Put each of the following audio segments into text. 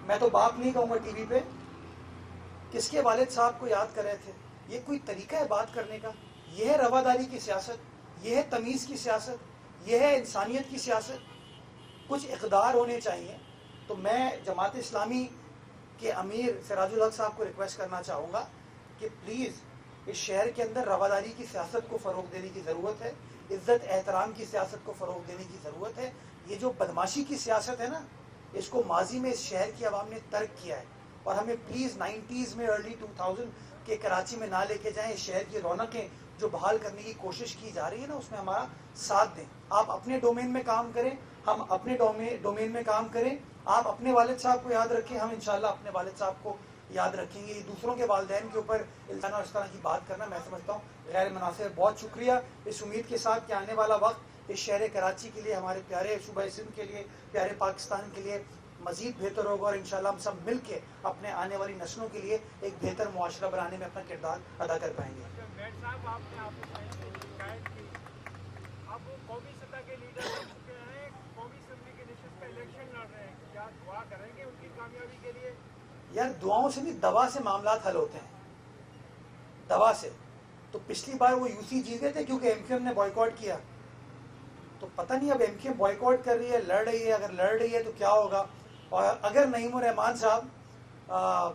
میں تو باپ نہیں کہوں گا ٹی وی پہ، کس کے والد صاحب کو یاد کر رہے تھے. یہ کوئی طریقہ ہے بات کرنے کا؟ یہ ہے رواداری کی سیاست، یہ ہے تمیز کی سیاست، یہ ہے انسانیت کی سیاست. کچھ اقدار ہونے چاہیے. تو میں جماعت اسلامی کے امیر سراج الحق صاحب کو ریکویسٹ کرنا چاہوں گا کہ پلیز اس شہر کے اندر رواداری کی سیاست کو فروغ دینے کی ضرورت ہے، عزت احترام کی سیاست کو فروغ دینے کی ضرورت ہے. یہ جو بدماشی کی سیاست ہے نا، اس کو ماضی میں اس شہر کی عوام نے ترک کیا ہے، اور ہمیں پلیز 90s میں ارلی 2000 کے کراچی میں نہ لے کے جائیں. اس شہر کی رونقیں جو بحال کرنے کی کوشش کی جا رہی ہے نا، اس میں ہمارا ساتھ دیں. آپ اپنے ڈومین میں کام کریں، ہم اپنے ڈومین میں کام کریں. آپ اپنے والد صاحب کو یاد رکھیں، ہم انشاءاللہ اپنے والد صاحب کو یاد رکھیں گے. دوسروں کے والدین کے اوپر الزام اور اس طرح کی بات کرنا میں سمجھتا ہوں غیر مناسب. بہت شکریہ، اس امید کے ساتھ کہ آنے والا وقت اس شہر کراچی کے لیے، ہمارے پیارے صوبہ سندھ کے لیے، پیارے پاکستان کے لیے مزید بہتر ہوگا، اور انشاءاللہ ہم سب مل کے اپنے آنے والی نسلوں کے لیے ایک بہتر معاشرہ بنانے میں اپنا کردار ادا کر پائیں گے. صاحب آپ نے شکایت کی، اب وہ قومی سطح کے لیڈر بن چکے ہیں، قومی اسمبلی کی نشست کا الیکشن لڑ رہے ہیں، کیا دعا کریں گے ان کی کامیابی کے لیے؟ یار دعاؤں سے نہیں، دوا سے معاملات حل ہوتے ہیں، دوا سے. تو پچھلی بار وہ یو سی جیت گئے تھے کیونکہ ایم کیو ایم نے بوائیکاٹ کیا. تو پتہ نہیں اب ایم کیو ایم بوائیکاٹ کر رہی ہے، لڑ رہی ہے. اگر لڑ رہی ہے تو کیا ہوگا؟ اور اگر نعیم الرحمان صاحب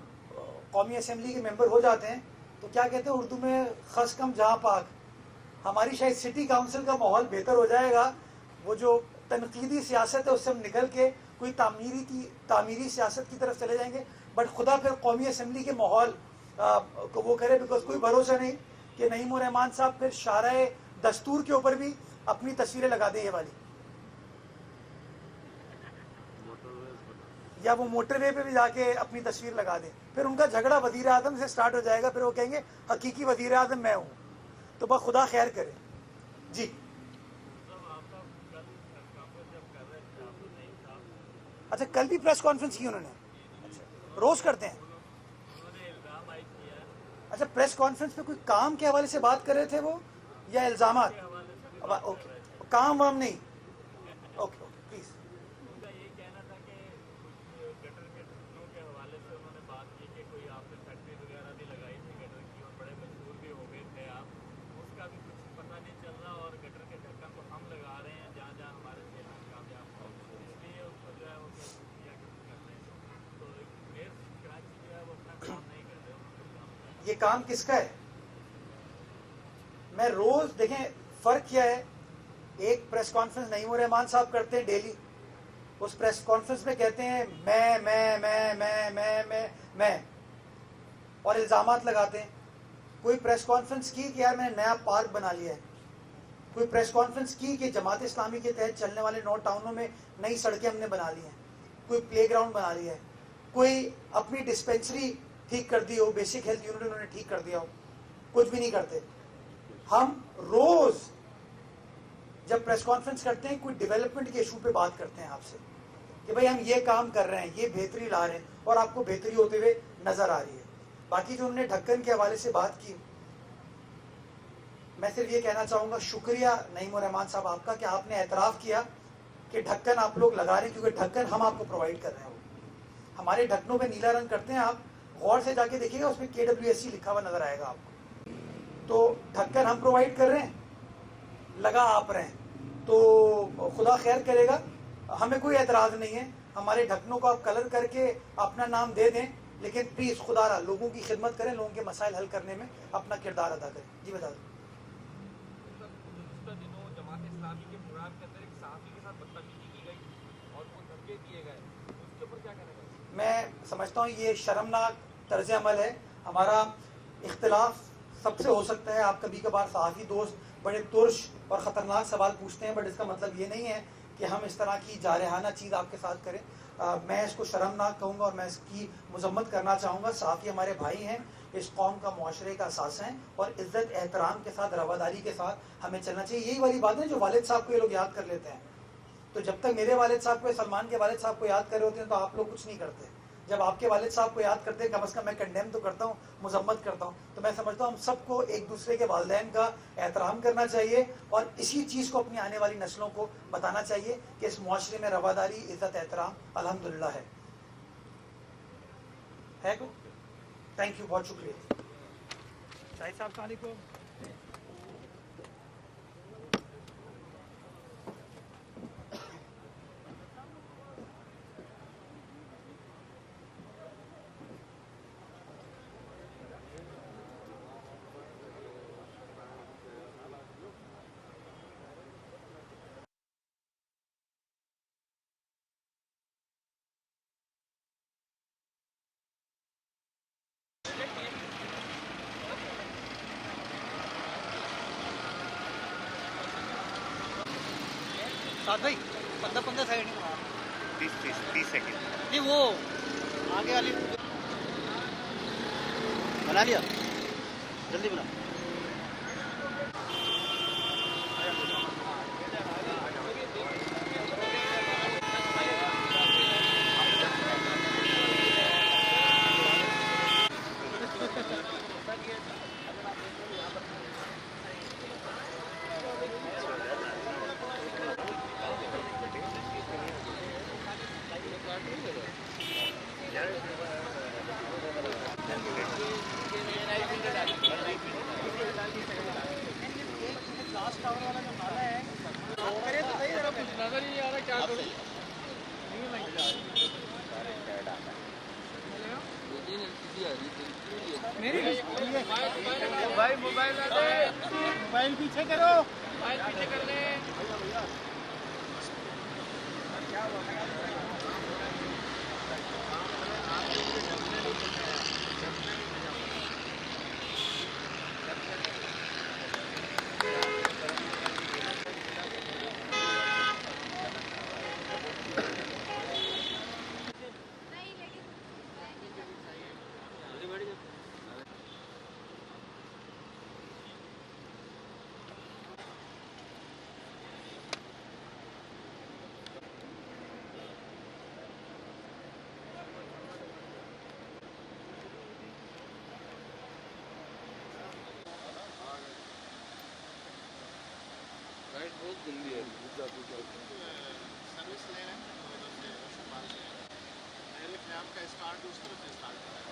قومی اسمبلی کے ممبر ہو جاتے ہیں تو کیا کہتے ہیں اردو میں، خس کم جہاں پاک. ہماری شاید سٹی کاؤنسل کا ماحول بہتر ہو جائے گا. وہ جو تنقیدی سیاست ہے اس سے ہم نکل کے کوئی تعمیری سیاست کی طرف چلے جائیں گے. بٹ خدا پھر قومی اسمبلی کے ماحول کو وہ کرے، بیکاز کوئی بھروسہ نہیں کہ نعیم الرحمان صاحب پھر شارع دستور کے اوپر بھی اپنی تصویریں لگا دیں یہ والی، یا وہ موٹر وے پہ بھی جا کے اپنی تصویر لگا دیں. پھر ان کا جھگڑا وزیر اعظم سے سٹارٹ ہو جائے گا. پھر وہ کہیں گے حقیقی وزیر اعظم میں ہوں. تو بس خدا خیر کرے. جی اچھا، کل بھی پریس کانفرنس کی انہوں نے؟ اچھا، روز کرتے ہیں. اچھا، پریس کانفرنس میں کوئی کام کے حوالے سے بات کر رہے تھے وہ، یا الزامات؟ اوکے، کام وام نہیں. Okay okay please. ان کا یہ کہنا تھا کہ گٹر کے ڈھکنوں کے حوالے سے انہوں نے بات کی کہ کوئی آپ نے فیکٹری وغیرہ بھی لگائی تھی گٹر کی، اور بڑے مشہور بھی ہو گئے تھے آپ. اس کا بھی کچھ پتہ نہیں چل رہا، اور گٹر کے ڈھکن تو ہم لگا رہے ہیں جہاں جہاں ہمارے چینل کامیاب ہو، اس لیے اس کو جو ہے وہ کیا کر رہے ہیں. تو میئر کراچی جو ہے وہ اپنا کام نہیں کر رہے. یہ کام کس کا ہے؟ میں روز دیکھیں فرق کیا ہے. ایک پریس کانفرنس نعیم الرحمان صاحب کرتے ہیں ڈیلی، اس پریس کانفرنس میں کہتے ہیں میں اور الزامات لگاتے ہیں. کوئی پریس کانفرنس کی کہ یار میں نے نیا پارک بنا لیا ہے، کوئی پریس کانفرنس کی کہ جماعت اسلامی کے تحت چلنے والے 9 ٹاؤنوں میں نئی سڑکیں ہم نے بنا لی ہیں، کوئی پلے گراؤنڈ بنا لیا ہے، کوئی اپنی ڈسپینسری ٹھیک کر دی ہو، بیسک ہیلتھ یونٹ انہوں نے ٹھیک کر دیا ہو. کچھ بھی نہیں کرتے. ہم روز جب پریس کانفرنس کرتے ہیں کوئی ڈیولپمنٹ کے ایشو پہ بات کرتے ہیں آپ سے کہ بھائی ہم یہ کام کر رہے ہیں، یہ بہتری لا رہے ہیں، اور آپ کو بہتری ہوتے ہوئے نظر آ رہی ہے. باقی جو ہم نے ڈھکن کے حوالے سے بات کی، میں صرف یہ کہنا چاہوں گا شکریہ نعیم الرحمان صاحب آپ کا کہ آپ نے اعتراف کیا کہ ڈھکن آپ لوگ لگا رہے ہیں، کیونکہ ڈھکن ہم آپ کو پرووائڈ کر رہے ہیں. ہمارے ڈھکنوں پہ نیلا رنگ کرتے ہیں، آپ غور سے جا کے دیکھیے گا اس میں KWSC لکھا ہوا نظر آئے گا آپ کو. تو ڈھکن ہم پرووائڈ کر رہے ہیں، لگا آپ رہے ہیں. تو خدا خیر کرے گا، ہمیں کوئی اعتراض نہیں ہے. ہمارے ڈھکنوں کو آپ کلر کر کے اپنا نام دے دیں، لیکن پلیز خدا را لوگوں کی خدمت کریں، لوگوں کے مسائل حل کرنے میں اپنا کردار ادا کریں. جی بتا دیں. گزشتہ دنوں جماعت اسلامی کے پروگرام کے اندر ایک صحافی کے ساتھ بدتمیزی کی گئی اور وہ دھمکے دیے گئے، اس کے اوپر کیا کہنا چاہتے ہیں؟ میں سمجھتا ہوں یہ شرمناک طرز عمل ہے. ہمارا اختلاف سب سے ہو سکتا ہے. آپ کبھی کبھار صحافی دوست بڑے ترش اور خطرناک سوال پوچھتے ہیں، بٹ اس کا مطلب یہ نہیں ہے کہ ہم اس طرح کی جارحانہ چیز آپ کے ساتھ کریں. میں اس کو شرمناک کہوں گا اور میں اس کی مذمت کرنا چاہوں گا. صحافی ہمارے بھائی ہیں، اس قوم کا معاشرے کا اثاثہ ہیں، اور عزت احترام کے ساتھ، رواداری کے ساتھ ہمیں چلنا چاہیے. یہی والی بات ہے جو والد صاحب کو یہ لوگ یاد کر لیتے ہیں. تو جب تک میرے والد صاحب کو، سلمان کے والد صاحب کو یاد کر رہے ہوتے ہیں تو آپ لوگ کچھ نہیں کرتے. جب آپ کے والد صاحب کو یاد کرتے ہیں، کم از کم میں کنڈیم تو کرتا ہوں، مذمت کرتا ہوں. تو میں سمجھتا ہوں ہم سب کو ایک دوسرے کے والدین کا احترام کرنا چاہیے، اور اسی چیز کو اپنی آنے والی نسلوں کو بتانا چاہیے کہ اس معاشرے میں رواداری، عزت احترام الحمدللہ ہے. ہے کوئی؟ تھینک یو، بہت شکریہ شاہد صاحب، السلام علیکم. ساتھ بھائی 15 سیکنڈ نہیں 30 سیکنڈ نہیں، وہ آگے والی بنا لیا، جلدی بنا. لاسٹ آور والا جو نالا ہے نظر نہیں آ رہا کیا کروں. بھائی موبائل پیچھے کرو، موبائل پیچھے کر لیں. بہت گندی ہے. سروس لے رہے ہیں پہلے قیام کا اسٹارٹ اس طرف سے اسٹارٹ کرا ہے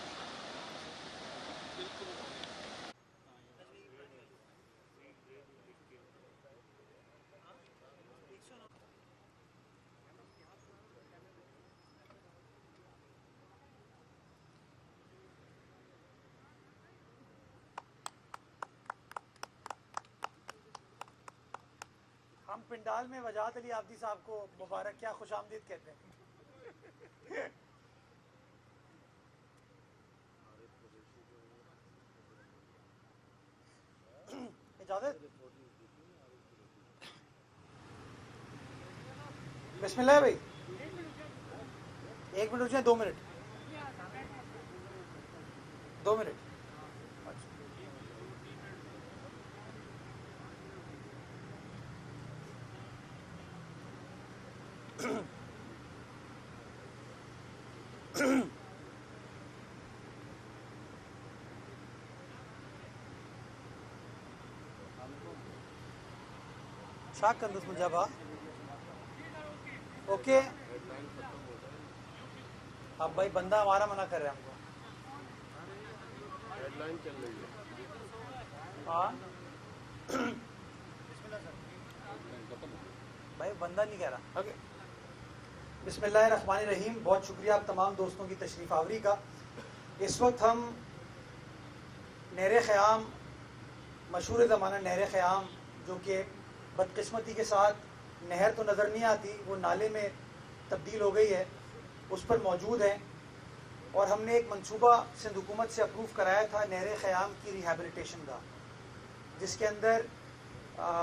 بالکل. ہم پنڈال میں وجاہت علی عابدی صاحب کو مبارک کیا خوش آمدید کہتے ہیں. اجازت. بسم اللہ بھائی، 1 منٹ رک جائیں، 2 منٹ 2 منٹ. شاک کندس مجھا اوکے. اب بھائی بندہ ہمارا منع کر رہے ہیں ہم کو. ڈیڈ لائن چل رہی ہے. ہاں بھائی بندہ نہیں کہہ رہا. اوکے. بسم اللہ الرحمن الرحیم. بہت شکریہ آپ تمام دوستوں کی تشریف آوری کا. اس وقت ہم نہر خیام، مشہور زمانہ نہر خیام، جو کہ بدقسمتی کے ساتھ نہر تو نظر نہیں آتی، وہ نالے میں تبدیل ہو گئی ہے، اس پر موجود ہیں. اور ہم نے ایک منصوبہ سندھ حکومت سے اپروو کرایا تھا نہر خیام کی ریہیبلیٹیشن کا، جس کے اندر